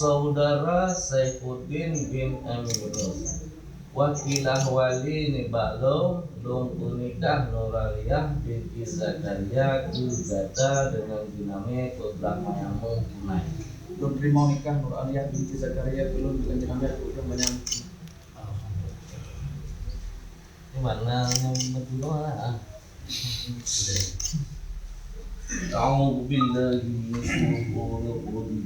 Saudara Saifuddin bin Amrus wakilah wali Nibalo lung punikah Nuraliyah binti Zakaria gugata dengan dinamai putra Mayamun tunai. Belum terima nikah Nuraliyah binti Zakaria belum dengan dinamai putra Mayamun. Ini mana yang betul lah. A'udzu billahi minasyaitonir rajim.